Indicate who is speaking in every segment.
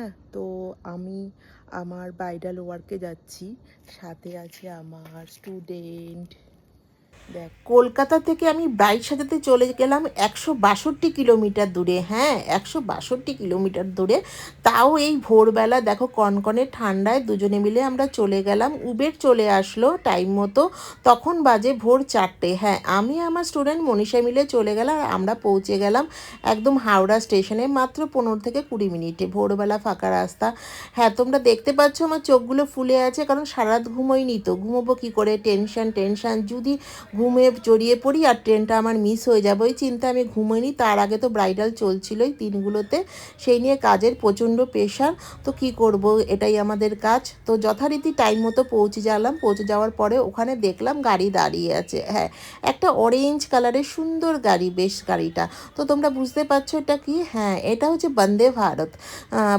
Speaker 1: হ্যাঁ, তো আমি আমার ব্রাইডাল ওয়ার্কে যাচ্ছি, সাথে আছে আমার স্টুডেন্ট। দেখ, কলকাতা থেকে আমি ব্রাইড সাজাতে চলে গেলাম 162 কিলোমিটার দূরে। হ্যাঁ, 162 কিলোমিটার দূরে, তাও এই ভোরবেলা দেখো কনকনে ঠান্ডায় দুজনে মিলে আমরা চলে গেলাম। উবের চলে আসলো টাইম মতো, তখন বাজে ভোর 4টে। হ্যাঁ, আমি আমার স্টুডেন্ট মনীষা মিলে চলে গেলাম, আর আমরা পৌঁছে গেলাম একদম হাওড়া স্টেশনে মাত্র 15 থেকে 20 মিনিটে। ভোরবেলা ফাঁকা রাস্তা। হ্যাঁ, তোমরা দেখতে পাচ্ছ আমার চোখগুলো ফুলে আছে, কারণ সারা রাত ঘুমোইনি তো, ঘুমোবো কী করে, টেনশন টেনশন, যদি ঘুমে জড়িয়ে পড়ি আর ট্রেনটা আমার মিস হয়ে যাবে, ওই চিন্তা আমি ঘুমোইনি। তার আগে তো ব্রাইডাল চলছিলই দিনগুলোতে, সেই নিয়ে কাজের প্রচণ্ড প্রেশার। তো কি করব, এটাই আমাদের কাজ। তো যথারীতি টাইম মতো পৌঁছে গেলাম। পৌঁছে যাওয়ার পরে ওখানে দেখলাম গাড়ি দাঁড়িয়ে আছে। হ্যাঁ, একটা অরেঞ্জ কালারের সুন্দর গাড়ি, বেশ গাড়িটা। তো তোমরা বুঝতে পারছো এটা কি? হ্যাঁ, এটা হচ্ছে বন্দে ভারত।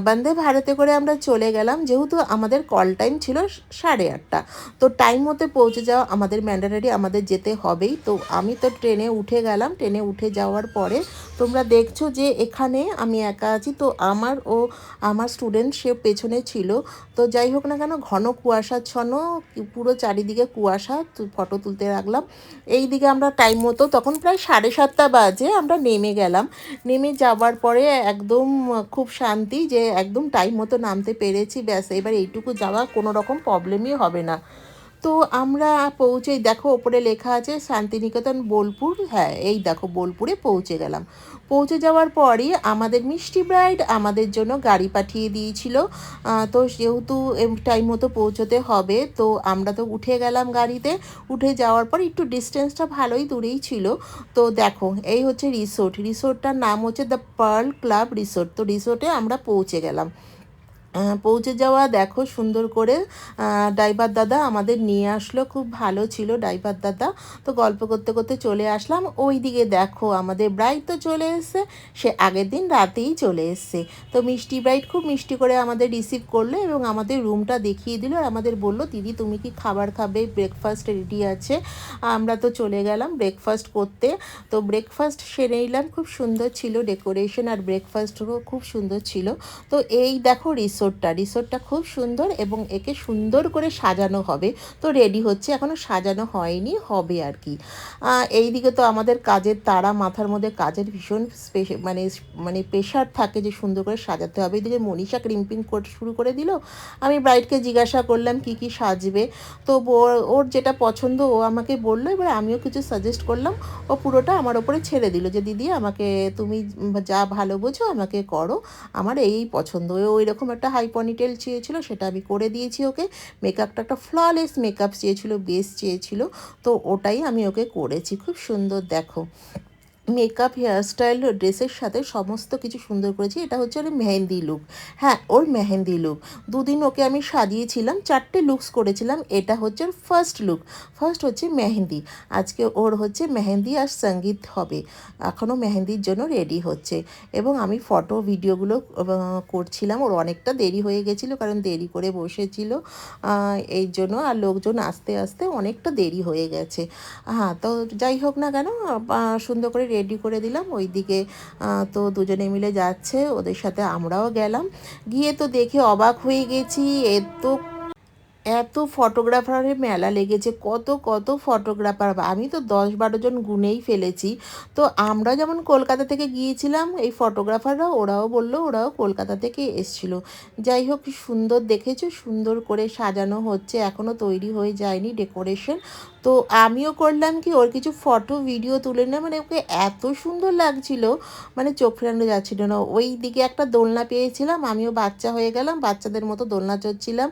Speaker 1: বন্দে ভারতে করে আমরা চলে গেলাম, যেহেতু আমাদের কল টাইম ছিল 8:30। তো টাইম মতো পৌঁছে যাওয়া আমাদের ম্যান্ডেটরি, আমাদের যেতে হবেই। তো আমি তো ট্রেনে উঠে গেলাম। ট্রেনে উঠে যাওয়ার পরে তোমরা দেখছো যে এখানে আমি একা আছি, তো আমার স্টুডেন্ট সে পেছনে ছিল। তো যাই হোক না কেন, ঘন কুয়াশাচ্ছন্ন, পুরো চারিদিকে কুয়াশা, ফটো তুলতে লাগলাম। এই দিকে আমরা টাইম মতো, তখন প্রায় 7:30 বাজে, আমরা নেমে গেলাম। নেমে যাওয়ার পরে একদম খুব শান্তি যে একদম টাইম মতো নামতে পেরেছি, ব্যাস এবার এইটুকু যাওয়া কোনো রকম প্রবলেমই হবে না। তো আমরা পৌঁছেই দেখো ওপরে লেখা আছে শান্তিনিকেতন বোলপুর। হ্যাঁ, এই দেখো বোলপুরে পৌঁছে গেলাম। পৌঁছে যাওয়ার পরই আমাদের মিষ্টি ব্রাইড আমাদের জন্য গাড়ি পাঠিয়ে দিয়েছিল। তো যেহেতু টাইম মতো পৌঁছতে হবে, তো আমরা তো উঠে গেলাম গাড়িতে। উঠে যাওয়ার পর একটু ডিস্টেন্সটা ভালোই দূরেই ছিল। তো দেখো এই হচ্ছে রিসোর্টটার নাম হচ্ছে দ্য পার্ল ক্লাব রিসোর্ট। তো রিসোর্টে আমরা পৌঁছে গেলাম। পৌঁছে যাওয়া দেখো সুন্দর করে ড্রাইভার দাদা আমাদের নিয়ে আসলো, খুব ভালো ছিল ড্রাইভার দাদা। তো গল্প করতে করতে চলে আসলাম। ওই দিকে দেখো আমাদের ব্রাইড তো চলে এসছে, সে আগের দিন রাতেই চলে এসছে। তো মিষ্টি ব্রাইড খুব মিষ্টি করে আমাদের রিসিভ করলো এবং আমাদের রুমটা দেখিয়ে দিল, আর আমাদের বললো দিদি তুমি কি খাবার খাবে, ব্রেকফাস্ট রেডি আছে। আমরা তো চলে গেলাম ব্রেকফাস্ট করতে। তো ব্রেকফাস্ট সেরে নিলাম, খুব সুন্দর ছিল ডেকোরেশন, আর ব্রেকফাস্টও খুব সুন্দর ছিল। তো এই দেখো রিসোর্টটা খুব সুন্দর, এবং একে সুন্দর করে সাজানো হবে। তো রেডি হচ্ছে, এখনও সাজানো হয়নি, হবে আর কি। এই দিকে তো আমাদের কাজের তাড়া, মাথার মধ্যে কাজের ভীষণ মানে মানে প্রেশার থাকে যে সুন্দর করে সাজাতে হবে। এদিকে মনীষা ক্রিম্পিং শুরু করে দিল। আমি ব্রাইডকে জিজ্ঞাসা করলাম কি কি সাজবে। তো ওর যেটা পছন্দ ও আমাকে বললো, এবার আমিও কিছু সাজেস্ট করলাম। ও পুরোটা আমার ওপরে ছেড়ে দিল যে দিদি আমাকে তুমি যা ভালো বোঝো আমাকে করো, আমার এই পছন্দ। ওই রকম একটা হাই পনিটেল চেয়েছিল, সেটা আমি করে দিয়েছি ওকে। মেকআপটা একটা ফ্ললেস মেকআপ চেয়েছিল, বেস চেয়েছিল, তো ওটাই আমি ওকে করেছি। খুব সুন্দর দেখো মেকআপ, হেয়ারস্টাইল, ড্রেসের সাথে সমস্ত কিছু সুন্দর করেছি। এটা হচ্ছে ওর মেহেন্দি লুক। হ্যাঁ, ওর মেহেন্দি লুক। দুদিন ওকে আমি সাজিয়েছিলাম, 4টে লুকস করেছিলাম। এটা হচ্ছে ওর ফার্স্ট লুক। ফার্স্ট হচ্ছে মেহেন্দি। আজকে ওর হচ্ছে মেহেন্দি আর সঙ্গীত হবে। এখনও মেহেন্দির জন্য রেডি হচ্ছে, এবং আমি ফটো ভিডিওগুলো করছিলাম। ওর অনেকটা দেরি হয়ে গেছিলো, কারণ দেরি করে বসেছিল এই জন্য, আর লোকজন আস্তে আস্তে অনেকটা দেরি হয়ে গেছে। হ্যাঁ, তো যাই হোক না কেন, সুন্দর করে রেডি করে দিলাম। ওইদিকে তো দুজনে মিলে যাচ্ছে, ওদের সাথে আমরাও গেলাম। গিয়ে তো দেখে অবাক হয়ে গেছি, এত এত ফটোগ্রাফারের মেলা লেগেছে, কত কত ফটোগ্রাফার, আমি তো 10-12 জন গুনেই ফেলেছি। তো আমরা যেমন কলকাতা থেকে গিয়েছিলাম, এই ফটোগ্রাফাররা ওরাও বললো ওরাও কলকাতা থেকে এসছিল। যাই হোক, কি সুন্দর দেখেছো, সুন্দর করে সাজানো হচ্ছে, এখনও তৈরি হয়ে যায়নি ডেকোরেশন। তো আমিও করলাম কি, ওর কিছু ফটো ভিডিও তুলে নিলাম। মানে ওকে এত সুন্দর লাগছিল, মানে চোখ ফেরানো যাচ্ছিল না। ওই দিকে একটা দোলনা পেয়েছিলাম, আমিও বাচ্চা হয়ে গেলাম, বাচ্চাদের মতো দোলনা চড়ছিলাম।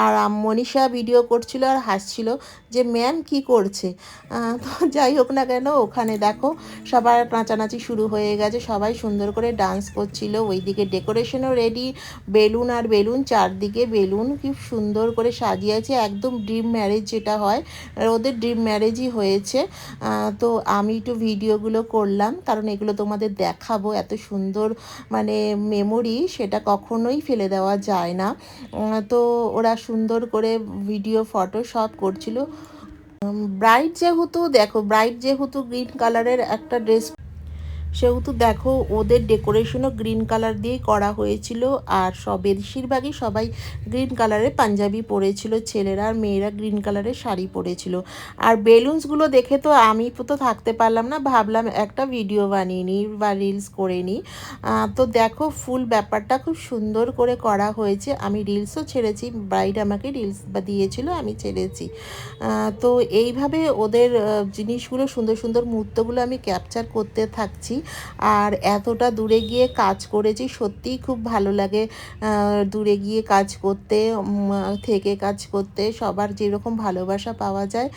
Speaker 1: আর মনীষা ভিডিও করছিল আর হাসছিল যে ম্যাম কি করছে। তো যাই হোক না কেন, ওখানে দেখো সবার নাচানাচি শুরু হয়ে গেছে, সবাই সুন্দর করে ডান্স করছিল। ওইদিকে ডেকোরেশনও রেডি, বেলুন আর বেলুন, চারদিকে বেলুন খুব সুন্দর করে সাজিয়েছে, একদম ড্রিম ম্যারেজ যেটা হয়, ওদের ড্রিম ম্যারেজই হয়েছে। তো আমি একটু ভিডিওগুলো করলাম, কারণ এগুলো তোমাদের দেখাবো, এত সুন্দর মানে মেমোরি, সেটা কখনোই ফেলে দেওয়া যায় না। তো ওরা সুন্দর করে ভিডিও ফটো সব করছিল। ব্রাইড যেহেতু দেখো, ব্রাইড যেহেতু গ্রিন কালারের একটা ড্রেস, সেহেতু দেখো ওদের ডেকোরেশনও গ্রিন কালার দিয়েই করা হয়েছিল। আর বেশিরভাগই সবাই গ্রিন কালারের পাঞ্জাবি পরেছিল, ছেলেরা আর মেয়েরা গ্রিন কালারের শাড়ি পরেছিল। আর বেলুনসগুলো দেখে তো আমি তো থাকতে পারলাম না, ভাবলাম একটা ভিডিও বানিয়ে নিই বা রিলস করে নিই। তো দেখো ফুল ব্যাপারটা খুব সুন্দর করে করা হয়েছে। আমি রিলসও ছেড়েছি, ব্রাইড আমাকে রিলস দিয়েছিল, আমি ছেড়েছি। তো এইভাবে ওদের জিনিসগুলো, সুন্দর সুন্দর মুহূর্তগুলো আমি ক্যাপচার করতে থাকছি। আর এতটা দূরে গিয়ে কাজ করেছি, সত্যিই খুব ভালো লাগে দূরে গিয়ে কাজ করতে, থেকে কাজ করতে। সবার যেরকম ভালোবাসা পাওয়া যায়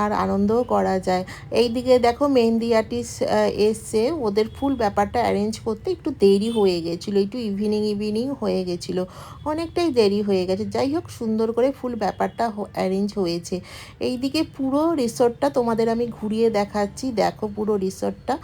Speaker 1: আর আনন্দও করা যায়। এই দিকে দেখো মেহেন্দি আর্টিস্ট এসছে, ওদের ফুল ব্যাপারটা অ্যারেঞ্জ করতে একটু দেরি হয়ে গেছিলো, একটু ইভিনিং হয়ে গেছিলো, অনেকটাই দেরি হয়ে গেছে। যাই হোক, সুন্দর করে ফুল ব্যাপারটা অ্যারেঞ্জ হয়েছে। এইদিকে পুরো রিসর্টটা তোমাদের আমি ঘুরিয়ে দেখাচ্ছি। দেখো পুরো রিসর্টটা,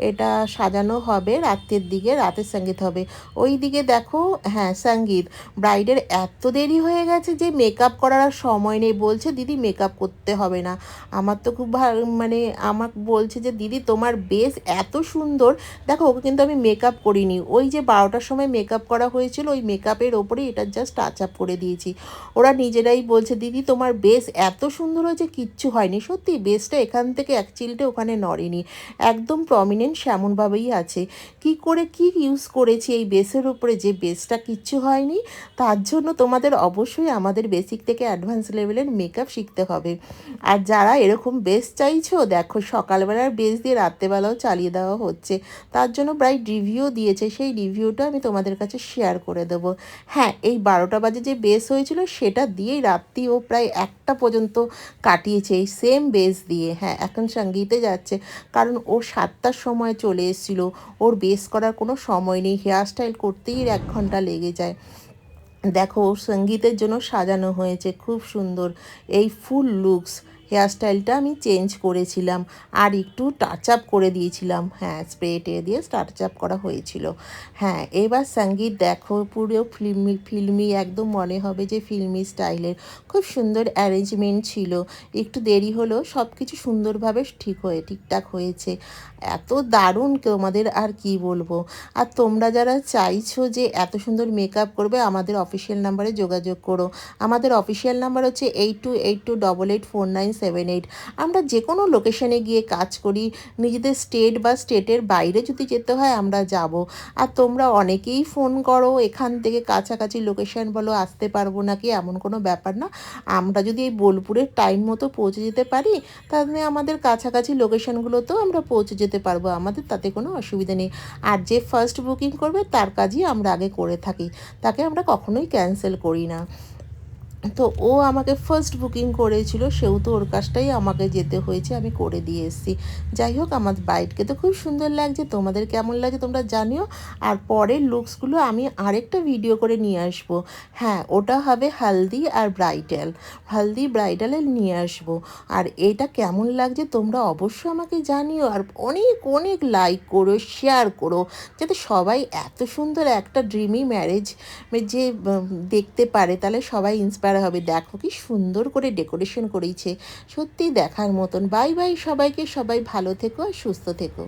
Speaker 1: এটা সাজানো হবে রাতের দিকে, রাতের সঙ্গীত হবে। ওই দিকে দেখো, হ্যাঁ সঙ্গীত, ব্রাইডের এত দেরি হয়ে গেছে যে মেকআপ করার আর সময় নেই। বলছে দিদি মেকআপ করতে হবে না। আমার তো খুব ভালো, মানে আমার বলছে যে দিদি তোমার বেস এত সুন্দর। দেখো ওকে কিন্তু আমি মেকআপ করিনি, ওই যে 12টার সময় মেকআপ করা হয়েছিল ওই মেকআপের ওপরে এটা জাস্ট টাচ আপ করে দিয়েছি। ওরা নিজেরাই বলছে দিদি তোমার বেস এত সুন্দর হয়েছে, কিচ্ছু হয়নি। সত্যি বেসটা এখান থেকে এক চিলটে ওখানে নড়েনি, একদম প্রমিনেন্ট সেমনভাবেই আছে। কি করে কি ইউজ করেছি এই বেসের উপরে যে বেসটা কিচ্ছু হয়নি। তার জন্য তোমাদের অবশ্যই আমাদের বেসিক থেকে অ্যাডভান্স লেভেলের মেকআপ শিখতে হবে। আর যারা এরকম বেস চাইছো, দেখো সকালবেলার বেস দিয়ে রাত্রেবেলাও চালিয়ে দেওয়া হচ্ছে। তার জন্য প্রায় রিভিউ দিয়েছে, সেই রিভিউটা আমি তোমাদের কাছে শেয়ার করে দেবো। হ্যাঁ, এই 12টা বাজে যে বেস হয়েছিল সেটা দিয়েই রাত্রি ও প্রায় 1টা পর্যন্ত কাটিয়েছে এই সেম বেস দিয়ে। হ্যাঁ, এখন সঙ্গীতে যাচ্ছে, কারণ ও 7টার সময় চলে এসেছিলো, ওর বেস করার কোনো সময় নেই, হেয়ার স্টাইল করতেই 1 ঘন্টা লেগে যায়। দেখো ওর সঙ্গীতের জন্য সাজানো হয়েছে খুব সুন্দর। এই ফুল লুকস হেয়ারস্টাইলটা আমি চেঞ্জ করেছিলাম আর একটু টাচ আপ করে দিয়েছিলাম। হ্যাঁ, স্প্রে দিয়ে টাচ আপ করা হয়েছিল। হ্যাঁ, এবার সঙ্গীত দেখো পুরো ফিল্মি একদম, মনে হবে যে ফিল্মি স্টাইলের। খুব সুন্দর অ্যারেঞ্জমেন্ট ছিল, একটু দেরি হলেও সব কিছু সুন্দরভাবে ঠিকঠাক হয়েছে। এত দারুণ, তোমাদের আর কি বলবো। আর তোমরা যারা চাইছো যে এত সুন্দর মেকআপ করবে, আমাদের অফিসিয়াল নাম্বারে যোগাযোগ করো। আমাদের অফিসিয়াল নাম্বার হচ্ছে 8282884978। আমরা যে কোনো লোকেশনে গিয়ে কাজ করি, নিজেদের স্টেট বা স্টেটের বাইরে যদি যেতে হয় আমরা যাব। আর তোমরা অনেকেই ফোন করো এখান থেকে কাছাকাছি লোকেশন বলো, আসতে পারবো নাকি, এমন কোনো ব্যাপার না। আমরা যদি এই বোলপুরের টাইম মতো পৌঁছে যেতে পারি, তাহলে আমাদের কাছাকাছি লোকেশনগুলোতেও আমরা পৌঁছে যেতে পারবো, আমাদের তাতে কোনো অসুবিধা নেই। আর যে ফার্স্ট বুকিং করবে তার কাজই আমরা আগে করে থাকি, তাকে আমরা কখনোই ক্যান্সেল করি না। তো ও আমাকে ফার্স্ট বুকিং করেছিল, সেহেতু ওর কাজটাই আমাকে যেতে হয়েছে, আমি করে দিয়ে এসেছি। যাই হোক, আমার বাইককে তো খুব সুন্দর লাগছে, তোমাদের কেমন লাগছে তোমরা জানিও। আর পরের লুকসগুলো আমি আরেকটা ভিডিও করে নিয়ে আসবো। হ্যাঁ, ওটা হবে হালদি ব্রাইডালে নিয়ে আসবো। আর এটা কেমন লাগছে তোমরা অবশ্যই আমাকে জানিও। আর অনেক অনেক লাইক করো, শেয়ার করো, যাতে সবাই এত সুন্দর একটা ড্রিমি ম্যারেজ যে দেখতে পারে, তাহলে সবাই ইন্সপায়ার হবে। দেখো কি সুন্দর করে ডেকোরেশন করেছে, সত্যিই দেখার মতন। বাই বাই সবাইকে, সবাই ভালো থেকো আর সুস্থ থেকো।